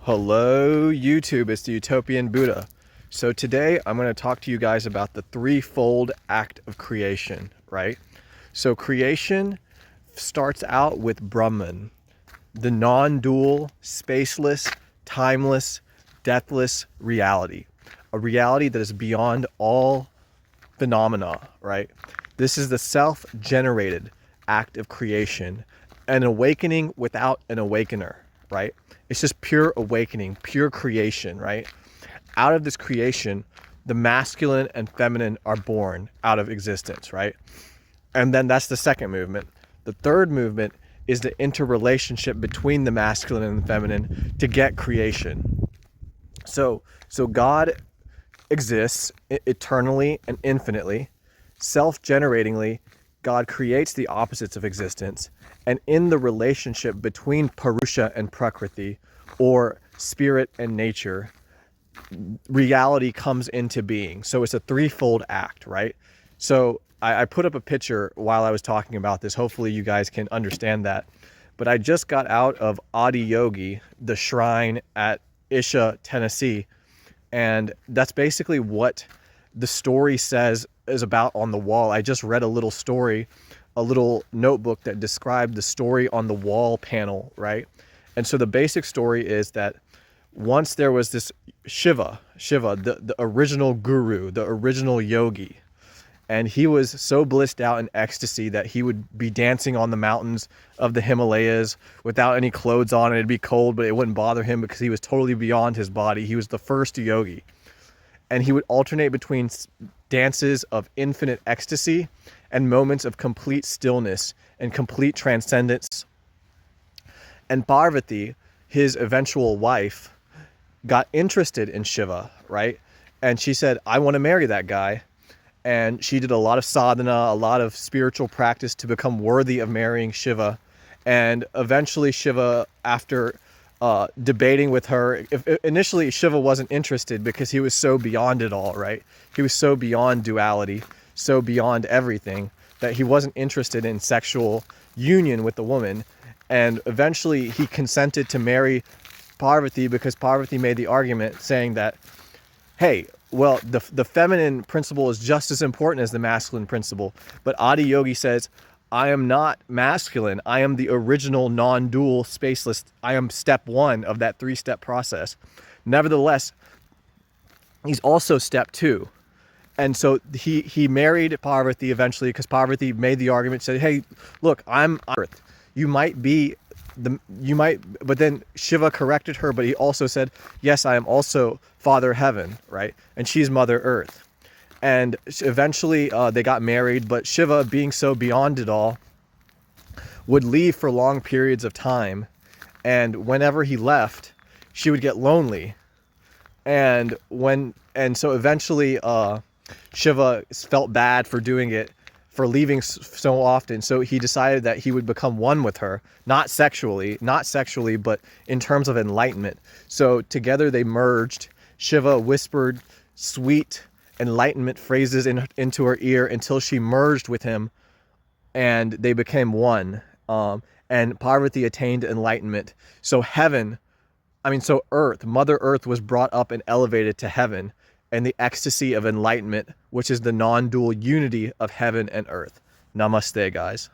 Hello YouTube, it's the Utopian Buddha. So today I'm going to talk to you guys about the threefold act of creation, right? So creation starts out with Brahman, the non-dual, spaceless, timeless, deathless reality. A reality that is beyond all phenomena, right? This is the self-generated act of creation, an awakening without an awakener, right? It's just pure awakening, pure creation, right? Out of this creation, the masculine and feminine are born out of existence, right? And then that's the second movement. The third movement is the interrelationship between the masculine and the feminine to get creation. So God exists eternally and infinitely. Self-generatingly, God creates the opposites of existence, and in the relationship between Purusha and Prakriti, or spirit and nature, reality comes into being. So it's a threefold act, right? So I put up a picture while I was talking about this. Hopefully you guys can understand that. But I just got out of Adiyogi, the shrine at Isha, Tennessee, and that's basically what the story says is about on the wall. I just read a little story, a little notebook that described the story on the wall panel, right? And so the basic story is that once there was this Shiva, the original guru, the original yogi, and he was so blissed out in ecstasy that he would be dancing on the mountains of the Himalayas without any clothes on. It'd be cold, but it wouldn't bother him because he was totally beyond his body. He was the first yogi. And he would alternate between dances of infinite ecstasy and moments of complete stillness and complete transcendence. And Parvati, his eventual wife, got interested in Shiva, right? And she said, I want to marry that guy. And she did a lot of sadhana, a lot of spiritual practice to become worthy of marrying Shiva. And eventually Shiva, after debating with her, initially Shiva wasn't interested because he was so beyond it all, right? He was so beyond duality, so beyond everything, that he wasn't interested in sexual union with the woman. And eventually he consented to marry Parvati because Parvati made the argument saying that, hey, well, the feminine principle is just as important as the masculine principle. But Adiyogi says, I am not masculine. I am the original non-dual spaceless. I am step one of that three-step process. Nevertheless, he's also step two. And so he married Parvati eventually because Parvati made the argument, said, hey, look, I'm Earth. But then Shiva corrected her, but he also said, yes, I am also Father Heaven, right? And she's Mother Earth. And eventually they got married, but Shiva, being so beyond it all, would leave for long periods of time. And whenever he left, she would get lonely. And so eventually Shiva felt bad for doing it, for leaving so often. So he decided that he would become one with her, not sexually, but in terms of enlightenment. So together they merged. Shiva whispered sweet enlightenment phrases into her ear until she merged with him and they became one. And Parvati attained enlightenment. So Earth, Mother Earth was brought up and elevated to heaven, and the ecstasy of enlightenment, which is the non-dual unity of heaven and earth. Namaste, guys.